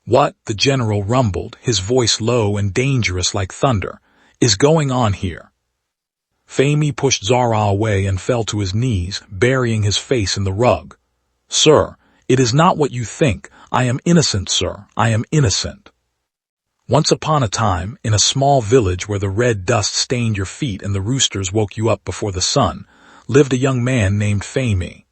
"What," the general rumbled, his voice low and dangerous like thunder, "is going on here?" Femi pushed Zara away and fell to his knees, burying his face in the rug. "Sir, it is not what you think. I am innocent, sir. I am innocent." Once upon a time, in a small village where the red dust stained your feet and the roosters woke you up before the sun, lived a young man named Femi.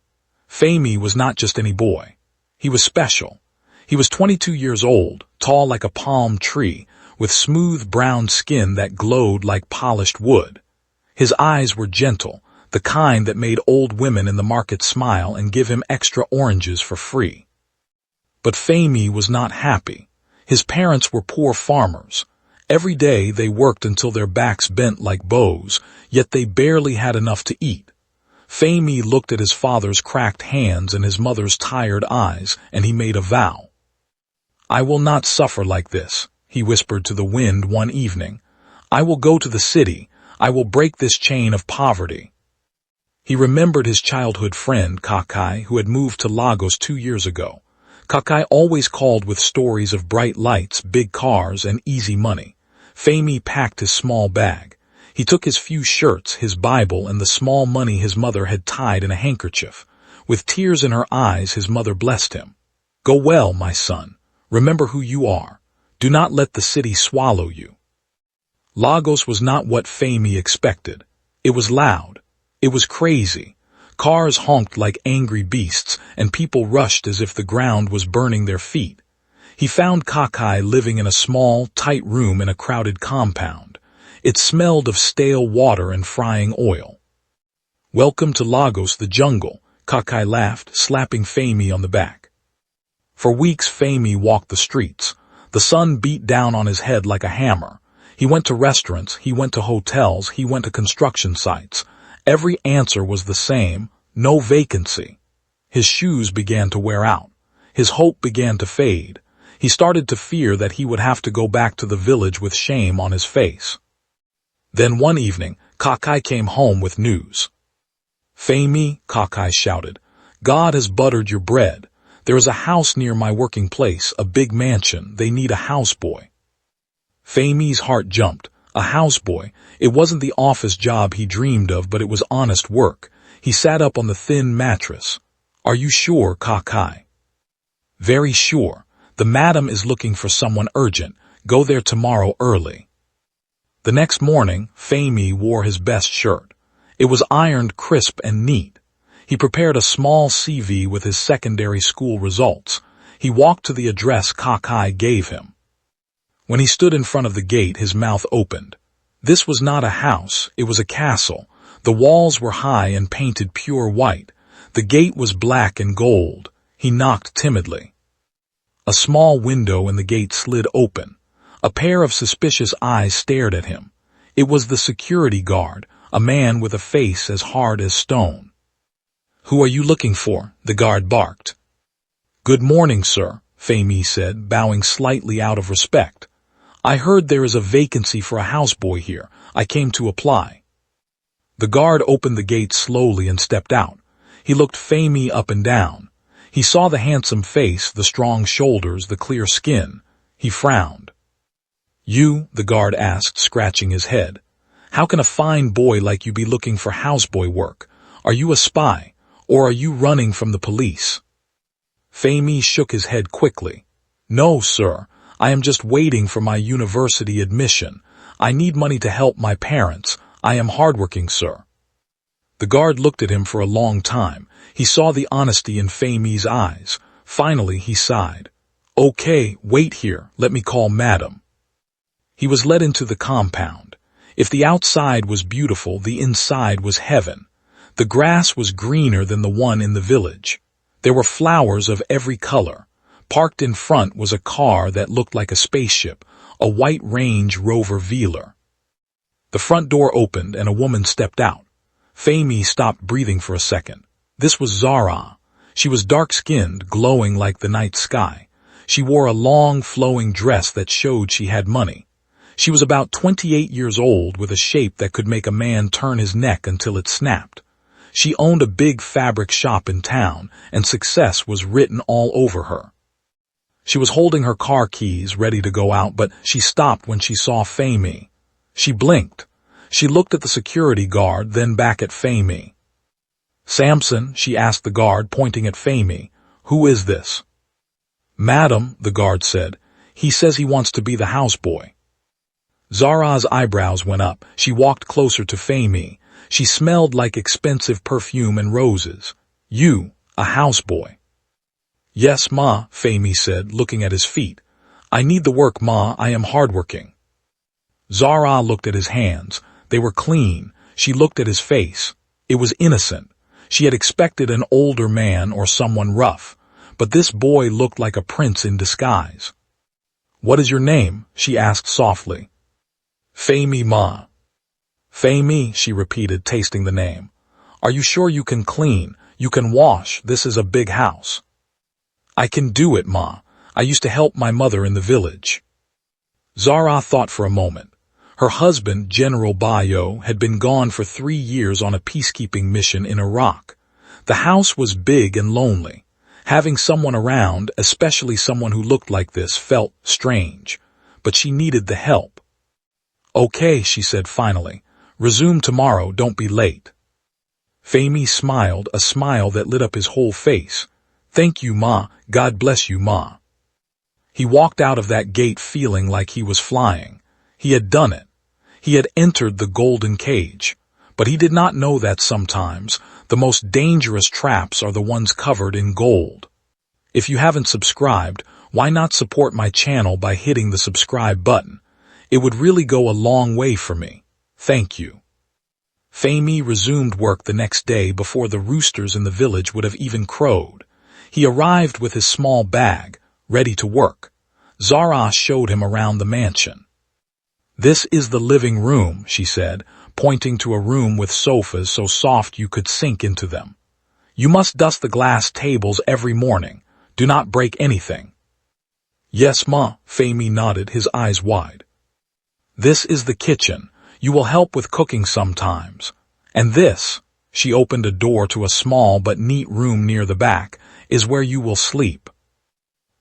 Femi was not just any boy. He was special. He was 22 years old, tall like a palm tree, with smooth brown skin that glowed like polished wood. His eyes were gentle, the kind that made old women in the market smile and give him extra oranges for free. But Femi was not happy. His parents were poor farmers. Every day they worked until their backs bent like bows, yet they barely had enough to eat. Femi looked at his father's cracked hands and his mother's tired eyes, and he made a vow. "I will not suffer like this," he whispered to the wind one evening. "I will go to the city. I will break this chain of poverty." He remembered his childhood friend, Kakai, who had moved to Lagos 2 years ago. Kakai always called with stories of bright lights, big cars, and easy money. Femi packed his small bag. He took his few shirts, his Bible, and the small money his mother had tied in a handkerchief. With tears in her eyes, his mother blessed him. "Go well, my son. Remember who you are. Do not let the city swallow you." Lagos was not what Femi expected. It was loud. It was crazy. Cars honked like angry beasts, and people rushed as if the ground was burning their feet. He found Kakai living in a small, tight room in a crowded compound. It smelled of stale water and frying oil. "Welcome to Lagos, the jungle," Kakai laughed, slapping Femi on the back. For weeks Femi walked the streets. The sun beat down on his head like a hammer. He went to restaurants, he went to hotels, he went to construction sites. Every answer was the same: no vacancy. His shoes began to wear out. His hope began to fade. He started to fear that he would have to go back to the village with shame on his face. Then one evening, Kakai came home with news. "Femi," Kakai shouted, "God has buttered your bread. There is a house near my working place, a big mansion. They need a houseboy." Femi's heart jumped. A houseboy. It wasn't the office job he dreamed of, but it was honest work. He sat up on the thin mattress. "Are you sure, Kakai?" "Very sure. The madam is looking for someone urgent. Go there tomorrow early." The next morning, Femi wore his best shirt. It was ironed crisp and neat. He prepared a small CV with his secondary school results. He walked to the address Kakai gave him. When he stood in front of the gate, his mouth opened. This was not a house, it was a castle. The walls were high and painted pure white. The gate was black and gold. He knocked timidly. A small window in the gate slid open. A pair of suspicious eyes stared at him. It was the security guard, a man with a face as hard as stone. "Who are you looking for?" the guard barked. "Good morning, sir," Femi said, bowing slightly out of respect. "I heard there is a vacancy for a houseboy here. I came to apply." The guard opened the gate slowly and stepped out. He looked Femi up and down. He saw the handsome face, the strong shoulders, the clear skin. He frowned. "You?" the guard asked, scratching his head. "How can a fine boy like you be looking for houseboy work? Are you a spy, or are you running from the police?" Femi shook his head quickly. "No, sir. I am just waiting for my university admission. I need money to help my parents. I am hardworking, sir." The guard looked at him for a long time. He saw the honesty in Femi's eyes. Finally, he sighed. "Okay, wait here. Let me call Madam." He was led into the compound. If the outside was beautiful, the inside was heaven. The grass was greener than the one in the village. There were flowers of every color. Parked in front was a car that looked like a spaceship, a white Range Rover Velar. The front door opened and a woman stepped out. Femi stopped breathing for a second. This was Zara. She was dark-skinned, glowing like the night sky. She wore a long, flowing dress that showed she had money. She was about 28 years old, with a shape that could make a man turn his neck until it snapped. She owned a big fabric shop in town, and success was written all over her. She was holding her car keys ready to go out, but she stopped when she saw Femi. She blinked. She looked at the security guard, then back at Femi. "Samson," she asked the guard, pointing at Femi, "who is this?" "Madam," the guard said, "he says he wants to be the houseboy." Zara's eyebrows went up. She walked closer to Femi. She smelled like expensive perfume and roses. "You, a houseboy?" "Yes, ma," Femi said, looking at his feet. "I need the work, ma. I am hardworking." Zara looked at his hands. They were clean. She looked at his face. It was innocent. She had expected an older man or someone rough, but this boy looked like a prince in disguise. "What is your name?" she asked softly. "Femi, ma." "Femi," she repeated, tasting the name. "Are you sure you can clean? You can wash? This is a big house." "I can do it, ma. I used to help my mother in the village." Zara thought for a moment. Her husband, General Bayo, had been gone for 3 years on a peacekeeping mission in Iraq. The house was big and lonely. Having someone around, especially someone who looked like this, felt strange. But she needed the help. "Okay," she said finally. "Resume tomorrow, don't be late." Femi smiled, a smile that lit up his whole face. "Thank you, ma. God bless you, ma." He walked out of that gate feeling like he was flying. He had done it. He had entered the golden cage. But he did not know that sometimes the most dangerous traps are the ones covered in gold. If you haven't subscribed, why not support my channel by hitting the subscribe button? It would really go a long way for me. Thank you. Femi resumed work the next day before the roosters in the village would have even crowed. He arrived with his small bag, ready to work. Zara showed him around the mansion. "This is the living room," she said, pointing to a room with sofas so soft you could sink into them. "You must dust the glass tables every morning. Do not break anything." "Yes, ma," Femi nodded, his eyes wide. "This is the kitchen. You will help with cooking sometimes. And this," she opened a door to a small but neat room near the back, "is where you will sleep."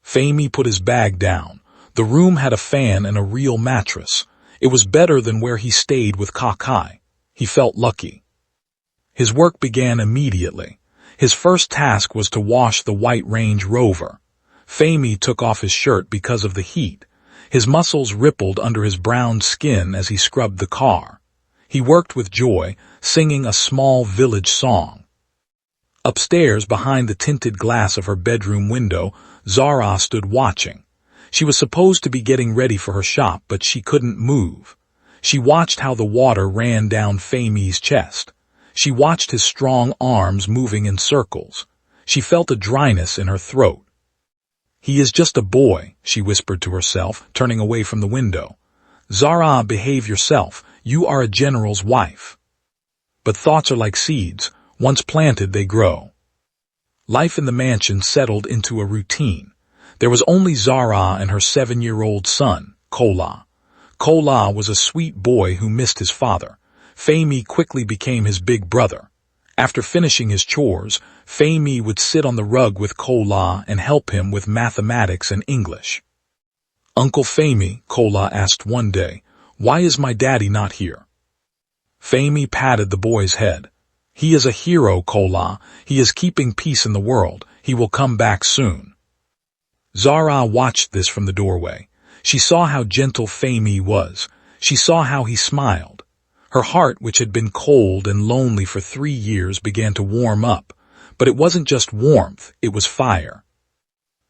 Femi put his bag down. The room had a fan and a real mattress. It was better than where he stayed with Kakai. He felt lucky. His work began immediately. His first task was to wash the white Range Rover. Femi took off his shirt because of the heat. His muscles rippled under his brown skin as he scrubbed the car. He worked with joy, singing a small village song. Upstairs, behind the tinted glass of her bedroom window, Zara stood watching. She was supposed to be getting ready for her shop, but she couldn't move. She watched how the water ran down Femi's chest. She watched his strong arms moving in circles. She felt a dryness in her throat. "He is just a boy," she whispered to herself, turning away from the window. "Zara, behave yourself. You are a general's wife." But thoughts are like seeds. Once planted, they grow. Life in the mansion settled into a routine. There was only Zara and her 7-year-old son, Kola. Kola was a sweet boy who missed his father. Femi quickly became his big brother. After finishing his chores, Femi would sit on the rug with Kola and help him with mathematics and English. "Uncle Femi," Kola asked one day, "why is my daddy not here?" Femi patted the boy's head. "He is a hero, Kola. He is keeping peace in the world. He will come back soon." Zara watched this from the doorway. She saw how gentle Femi was. She saw how he smiled. Her heart, which had been cold and lonely for 3 years, began to warm up. But it wasn't just warmth, it was fire.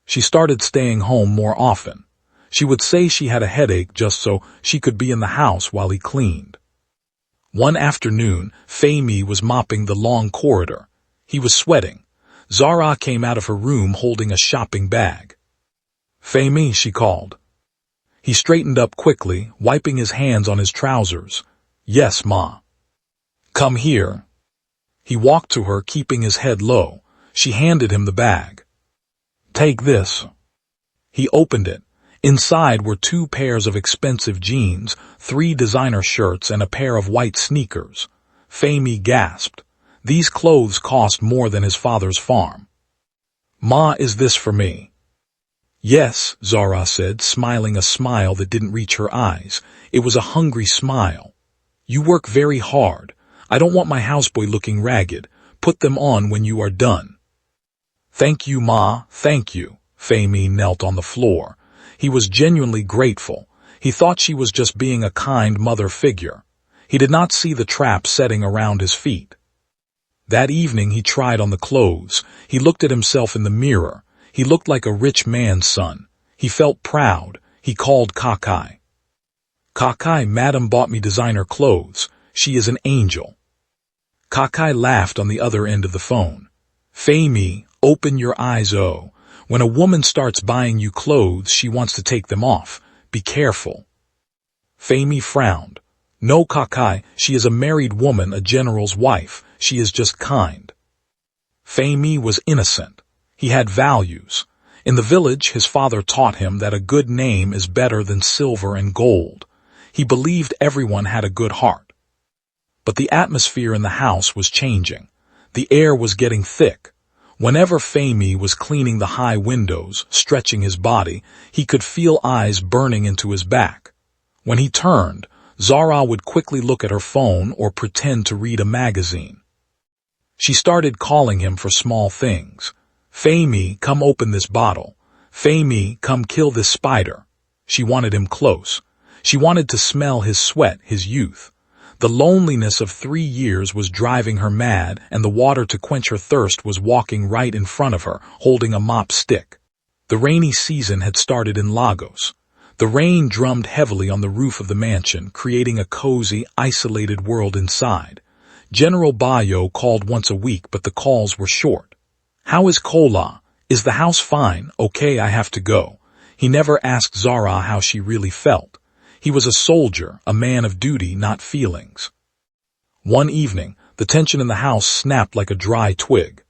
She started staying home more often. She would say she had a headache just so she could be in the house while he cleaned. One afternoon, Femi was mopping the long corridor. He was sweating. Zara came out of her room holding a shopping bag. "Femi," she called. He straightened up quickly, wiping his hands on his trousers. "Yes, ma." "Come here." He walked to her, keeping his head low. She handed him the bag. "Take this." He opened it. Inside were 2 pairs of expensive jeans, 3 designer shirts, and a pair of white sneakers. Femi gasped. These clothes cost more than his father's farm. "Ma, is this for me?" Yes, Zara said, smiling a smile that didn't reach her eyes. It was a hungry smile. You work very hard. I don't want my houseboy looking ragged. Put them on when you are done. Thank you, Ma, thank you. Femi knelt on the floor. He was genuinely grateful. He thought she was just being a kind mother figure. He did not see the trap setting around his feet. That evening he tried on the clothes. He looked at himself in the mirror. He looked like a rich man's son. He felt proud. He called Kakai. Kakai, Madam bought me designer clothes. She is an angel. Kakai laughed on the other end of the phone. Femi, open your eyes, oh. When a woman starts buying you clothes, she wants to take them off. Be careful. Femi frowned. No, Kakai, she is a married woman, a general's wife. She is just kind. Femi was innocent. He had values. In the village, his father taught him that a good name is better than silver and gold. He believed everyone had a good heart. But the atmosphere in the house was changing. The air was getting thick. Whenever Femi was cleaning the high windows, stretching his body, he could feel eyes burning into his back. When he turned, Zara would quickly look at her phone or pretend to read a magazine. She started calling him for small things. Femi, come open this bottle. Femi, come kill this spider. She wanted him close. She wanted to smell his sweat, his youth. The loneliness of 3 years was driving her mad, and the water to quench her thirst was walking right in front of her, holding a mop stick. The rainy season had started in Lagos. The rain drummed heavily on the roof of the mansion, creating a cozy, isolated world inside. General Bayo called once a week, but the calls were short. How is Kola? Is the house fine? Okay, I have to go. He never asked Zara how she really felt. He was a soldier, a man of duty, not feelings. One evening, the tension in the house snapped like a dry twig.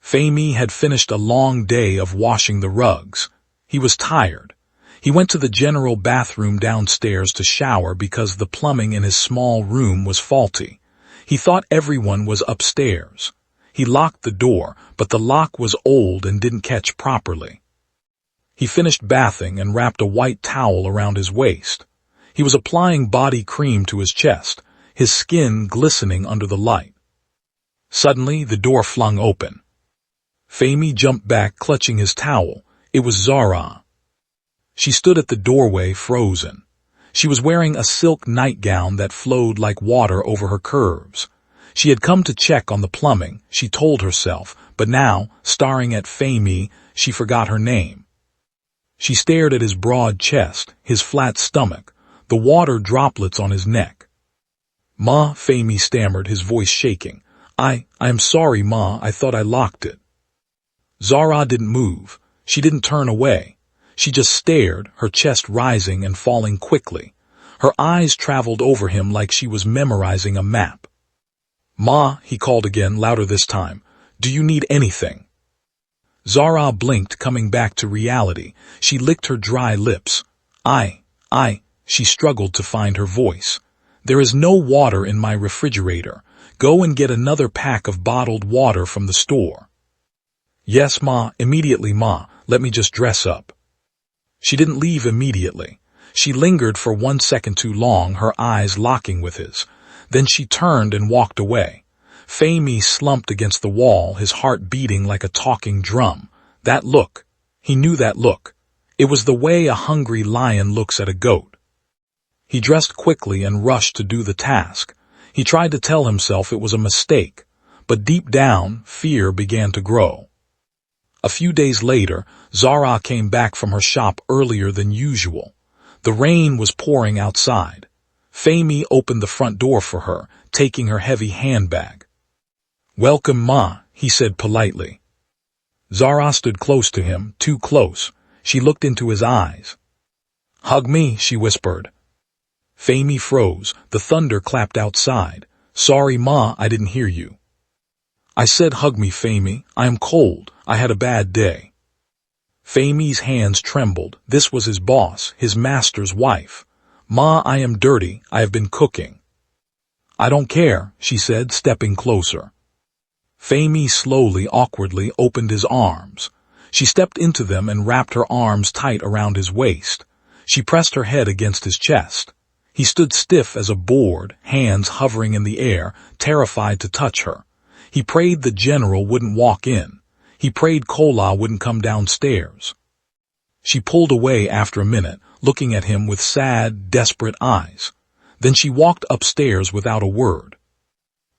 Femi had finished a long day of washing the rugs. He was tired. He went to the general bathroom downstairs to shower because the plumbing in his small room was faulty. He thought everyone was upstairs. He locked the door, but the lock was old and didn't catch properly. He finished bathing and wrapped a white towel around his waist. He was applying body cream to his chest, his skin glistening under the light. Suddenly, the door flung open. Femi jumped back, clutching his towel. It was Zara. She stood at the doorway, frozen. She was wearing a silk nightgown that flowed like water over her curves. She had come to check on the plumbing, she told herself, but now, staring at Femi, she forgot her name. She stared at his broad chest, his flat stomach, the water droplets on his neck. Ma, Femi stammered, his voice shaking. I am sorry, Ma, I thought I locked it. Zara didn't move. She didn't turn away. She just stared, her chest rising and falling quickly. Her eyes traveled over him like she was memorizing a map. Ma, he called again, louder this time. Do you need anything? Zara blinked, coming back to reality. She licked her dry lips. She struggled to find her voice. There is no water in my refrigerator. Go and get another pack of bottled water from the store. Yes, Ma, immediately, Ma. Let me just dress up. She didn't leave immediately. She lingered for 1 second too long, her eyes locking with his. Then she turned and walked away. Femi slumped against the wall, his heart beating like a talking drum. That look. He knew that look. It was the way a hungry lion looks at a goat. He dressed quickly and rushed to do the task. He tried to tell himself it was a mistake, but deep down, fear began to grow. A few days later, Zara came back from her shop earlier than usual. The rain was pouring outside. Femi opened the front door for her, taking her heavy handbag. Welcome, Ma, he said politely. Zara stood close to him, too close. She looked into his eyes. Hug me, she whispered. Femi froze. The thunder clapped outside. Sorry, Ma, I didn't hear you. I said hug me, Femi. I am cold. I had a bad day. Femi's hands trembled. This was his boss, his master's wife. Ma, I am dirty. I have been cooking. I don't care, she said, stepping closer. Femi slowly, awkwardly opened his arms. She stepped into them and wrapped her arms tight around his waist. She pressed her head against his chest. He stood stiff as a board, hands hovering in the air, terrified to touch her. He prayed the general wouldn't walk in. He prayed Kola wouldn't come downstairs. She pulled away after a minute, looking at him with sad, desperate eyes. Then she walked upstairs without a word.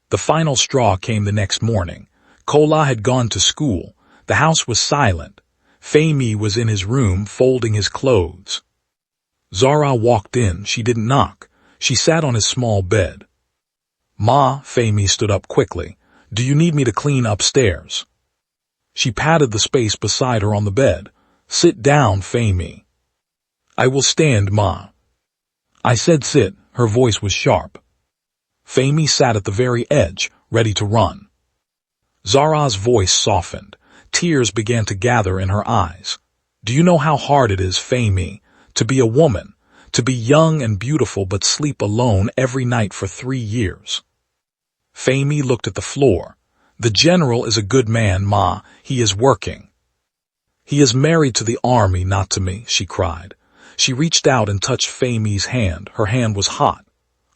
The final straw came the next morning. Kola had gone to school. The house was silent. Femi was in his room folding his clothes. Zara walked in. She didn't knock. She sat on his small bed. "Ma," Femi stood up quickly. "Do you need me to clean upstairs?" She patted the space beside her on the bed. "Sit down, Femi." "I will stand, Ma." "I said sit." Her voice was sharp. Femi sat at the very edge, ready to run. Zara's voice softened. Tears began to gather in her eyes. "Do you know how hard it is, Femi, to be a woman, to be young and beautiful but sleep alone every night for 3 years?" Femi looked at the floor. "The general is a good man, Ma. He is working." "He is married to the army, not to me," she cried. She reached out and touched Femi's hand. Her hand was hot.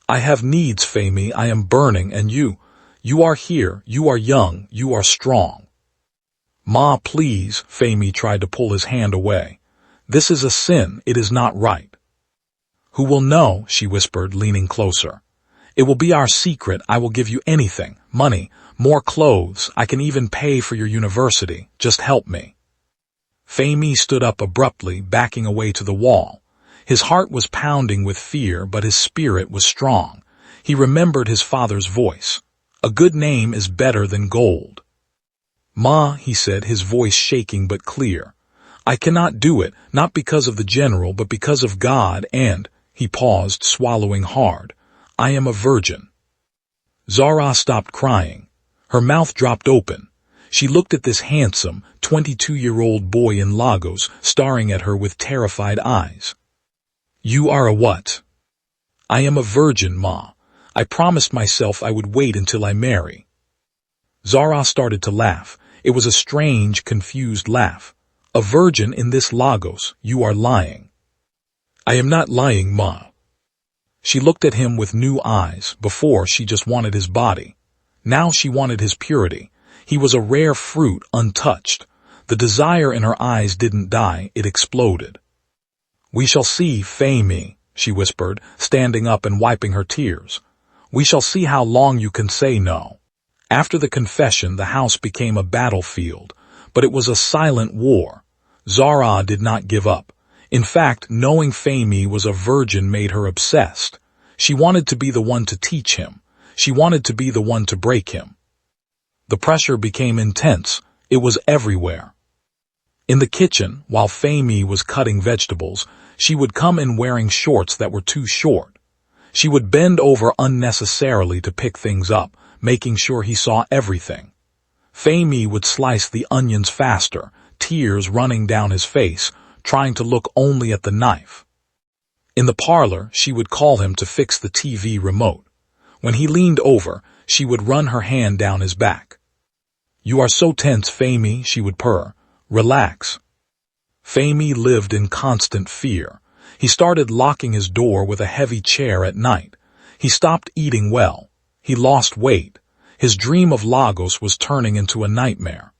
"I have needs, Femi. I am burning, and you are here. You are young. You are strong." "Ma, please," Femi tried to pull his hand away. "This is a sin. It is not right." "Who will know?" she whispered, leaning closer. "It will be our secret. I will give you anything. Money, more clothes. I can even pay for your university. Just help me." Femi stood up abruptly, backing away to the wall. His heart was pounding with fear, but his spirit was strong. He remembered his father's voice. "A good name is better than gold." "Ma," he said, his voice shaking but clear. "I cannot do it, not because of the general, but because of God and," he paused, swallowing hard, "I am a virgin." Zara stopped crying. Her mouth dropped open. She looked at this handsome, 22-year-old boy in Lagos, staring at her with terrified eyes. "You are a what?" "I am a virgin, Ma. I promised myself I would wait until I marry." Zara started to laugh. It was a strange, confused laugh. "A virgin in this Lagos? You are lying." "I am not lying, Ma." She looked at him with new eyes. Before, she just wanted his body. Now she wanted his purity. He was a rare fruit, untouched. The desire in her eyes didn't die, it exploded. "We shall see, Femi," she whispered, standing up and wiping her tears. "We shall see how long you can say no." After the confession, the house became a battlefield, but it was a silent war. Zara did not give up. In fact, knowing Femi was a virgin made her obsessed. She wanted to be the one to teach him. She wanted to be the one to break him. The pressure became intense. It was everywhere. In the kitchen, while Femi was cutting vegetables, she would come in wearing shorts that were too short. She would bend over unnecessarily to pick things up, making sure he saw everything. Femi would slice the onions faster, tears running down his face, trying to look only at the knife. In the parlor, she would call him to fix the TV remote. When he leaned over, she would run her hand down his back. "You are so tense, Femi," she would purr. "Relax." Femi lived in constant fear. He started locking his door with a heavy chair at night. He stopped eating well. He lost weight. His dream of Lagos was turning into a nightmare.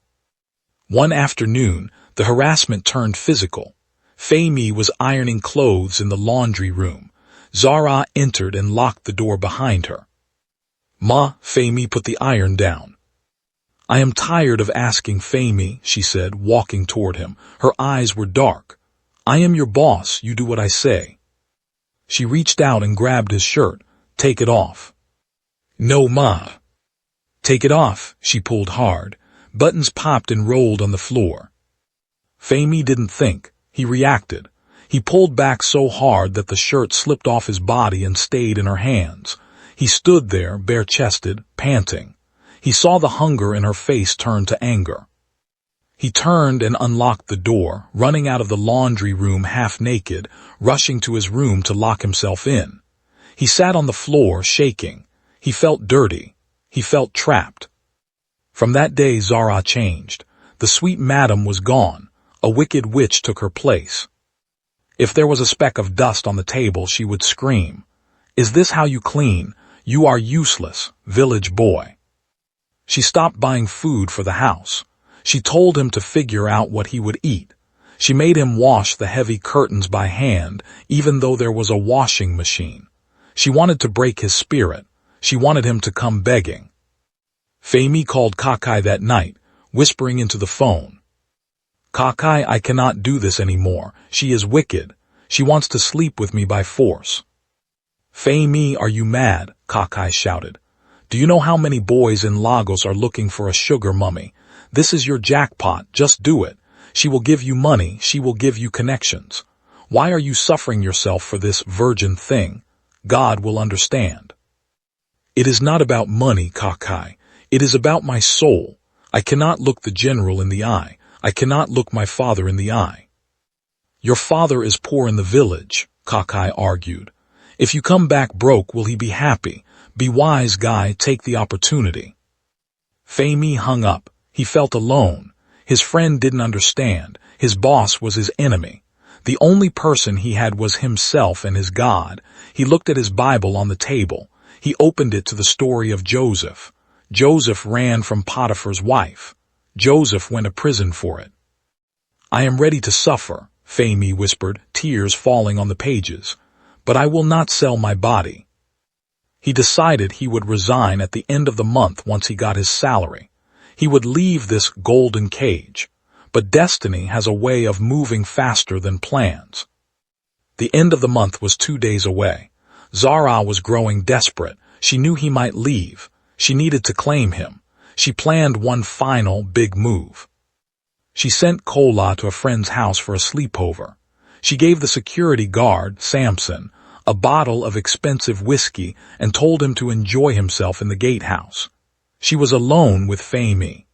One afternoon, the harassment turned physical. Femi was ironing clothes in the laundry room. Zara entered and locked the door behind her. "Ma," Femi put the iron down. "I am tired of asking, Femi," she said, walking toward him. Her eyes were dark. "I am your boss. You do what I say." She reached out and grabbed his shirt. "Take it off." "No, Ma." "Take it off." She pulled hard. Buttons popped and rolled on the floor. Femi didn't think. He reacted. He pulled back so hard that the shirt slipped off his body and stayed in her hands. He stood there, bare-chested, panting. He saw the hunger in her face turn to anger. He turned and unlocked the door, running out of the laundry room half-naked, rushing to his room to lock himself in. He sat on the floor, shaking. He felt dirty. He felt trapped. From that day, Zara changed. The sweet madam was gone. A wicked witch took her place. If there was a speck of dust on the table, she would scream, "Is this how you clean? You are useless, village boy." She stopped buying food for the house. She told him to figure out what he would eat. She made him wash the heavy curtains by hand, even though there was a washing machine. She wanted to break his spirit. She wanted him to come begging. Femi called Kakai that night, whispering into the phone. "Kakai, I cannot do this anymore. She is wicked. She wants to sleep with me by force." "Femi, are you mad?" Kakai shouted. "Do you know how many boys in Lagos are looking for a sugar mummy? This is your jackpot. Just do it. She will give you money. She will give you connections. Why are you suffering yourself for this virgin thing? God will understand." "It is not about money, Kakai. It is about my soul. I cannot look the general in the eye. I cannot look my father in the eye." "Your father is poor in the village," Kakai argued. "If you come back broke, will he be happy? Be wise, guy. Take the opportunity." Femi hung up. He felt alone. His friend didn't understand. His boss was his enemy. The only person he had was himself and his God. He looked at his Bible on the table. He opened it to the story of Joseph. Joseph ran from Potiphar's wife. Joseph went to prison for it. "I am ready to suffer," Femi whispered, tears falling on the pages. "But I will not sell my body." He decided he would resign at the end of the month once he got his salary. He would leave this golden cage. But destiny has a way of moving faster than plans. The end of the month was 2 days away. Zara was growing desperate. She knew he might leave. She needed to claim him. She planned one final big move. She sent Kola to a friend's house for a sleepover. She gave the security guard, Samson, a bottle of expensive whiskey and told him to enjoy himself in the gatehouse. She was alone with Femi.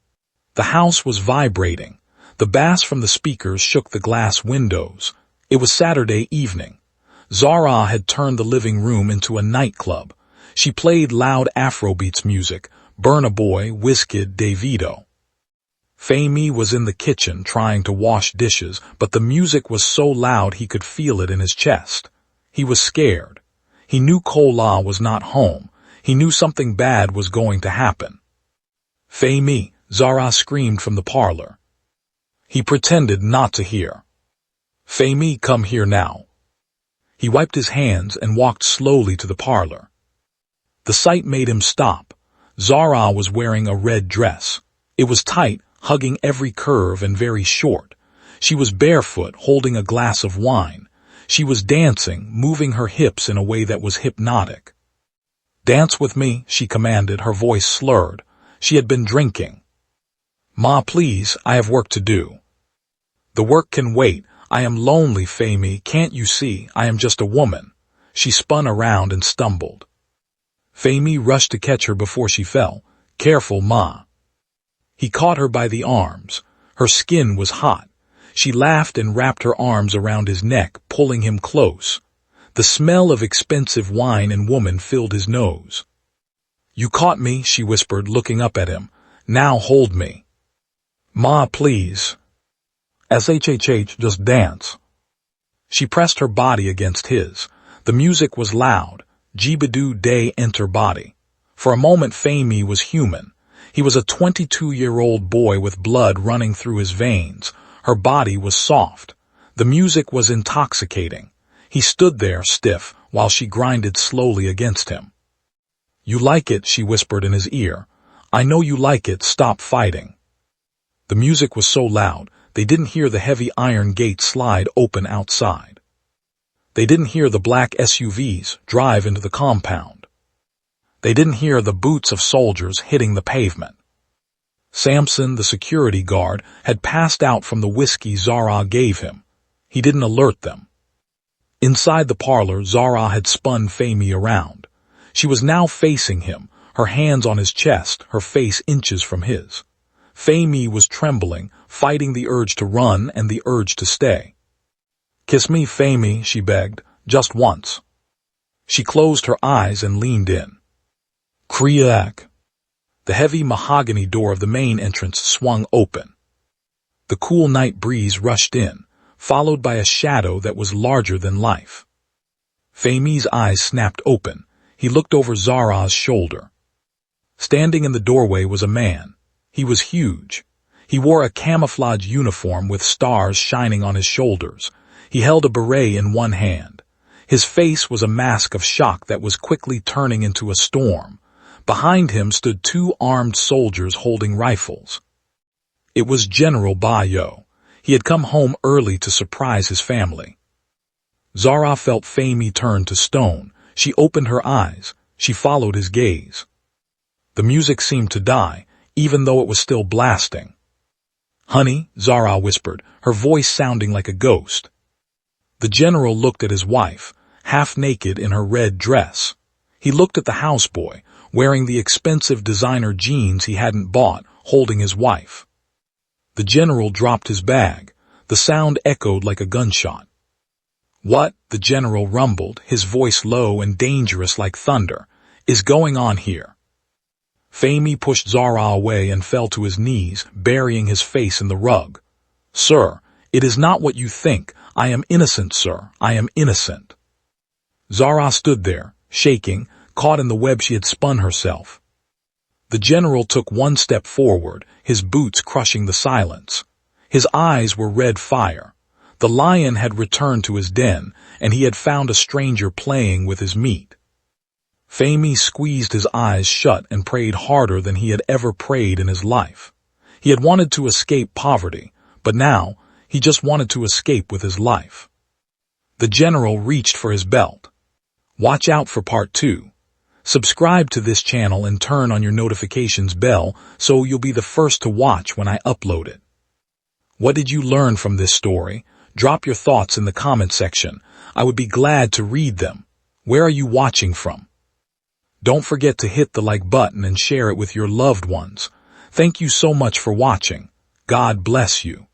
The house was vibrating. The bass from the speakers shook the glass windows. It was Saturday evening. Zara had turned the living room into a nightclub. She played loud Afrobeats music, Burna Boy, Wizkid, Davido. Femi was in the kitchen trying to wash dishes, but the music was so loud he could feel it in his chest. He was scared. He knew Kola was not home. He knew something bad was going to happen. "Femi," Zara screamed from the parlor. He pretended not to hear. "Femi, come here now." He wiped his hands and walked slowly to the parlor. The sight made him stop. Zara was wearing a red dress. It was tight, hugging every curve, and very short. She was barefoot, holding a glass of wine. She was dancing, moving her hips in a way that was hypnotic. "Dance with me," she commanded, her voice slurred. She had been drinking. "Ma, please, I have work to do." "The work can wait. I am lonely, Femi. Can't you see? I am just a woman." She spun around and stumbled. Femi rushed to catch her before she fell. "Careful, Ma." He caught her by the arms. Her skin was hot. She laughed and wrapped her arms around his neck, pulling him close. The smell of expensive wine and woman filled his nose. "You caught me," she whispered, looking up at him. "Now hold me." "Ma, please." "Shhh, just dance." She pressed her body against his. The music was loud. Jibidoo day enter body. For a moment Femi was human. He was a 22-year-old boy with blood running through his veins. Her body was soft. The music was intoxicating. He stood there, stiff, while she grinded slowly against him. "You like it," she whispered in his ear. "I know you like it. Stop fighting." The music was so loud, they didn't hear the heavy iron gate slide open outside. They didn't hear the black SUVs drive into the compound. They didn't hear the boots of soldiers hitting the pavement. Samson, the security guard, had passed out from the whiskey Zara gave him. He didn't alert them. Inside the parlor, Zara had spun Femi around. She was now facing him, her hands on his chest, her face inches from his. Femi was trembling, fighting the urge to run and the urge to stay. "Kiss me, Femi," she begged, "just once." She closed her eyes and leaned in. Kriak. The heavy mahogany door of the main entrance swung open. The cool night breeze rushed in, followed by a shadow that was larger than life. Femi's eyes snapped open. He looked over Zara's shoulder. Standing in the doorway was a man. He was huge. He wore a camouflage uniform with stars shining on his shoulders. He held a beret in one hand. His face was a mask of shock that was quickly turning into a storm. Behind him stood two armed soldiers holding rifles. It was General Bayo. He had come home early to surprise his family. Zara felt Femi turn to stone. She opened her eyes. She followed his gaze. The music seemed to die, even though it was still blasting. "Honey," Zara whispered, her voice sounding like a ghost. The general looked at his wife, half naked in her red dress. He looked at the houseboy, wearing the expensive designer jeans he hadn't bought, holding his wife. The general dropped his bag. The sound echoed like a gunshot. "What?" the general rumbled, his voice low and dangerous like thunder. "Is going on here?" Femi pushed Zara away and fell to his knees, burying his face in the rug. "Sir, it is not what you think. I am innocent, sir. I am innocent." Zara stood there, shaking, caught in the web she had spun herself. The general took one step forward, his boots crushing the silence. His eyes were red fire. The lion had returned to his den, and he had found a stranger playing with his meat. Femi squeezed his eyes shut and prayed harder than he had ever prayed in his life. He had wanted to escape poverty, but now he just wanted to escape with his life. The general reached for his belt. Watch out for part 2. Subscribe to this channel and turn on your notifications bell so you'll be the first to watch when I upload it. What did you learn from this story? Drop your thoughts in the comment section. I would be glad to read them. Where are you watching from? Don't forget to hit the like button and share it with your loved ones. Thank you so much for watching. God bless you.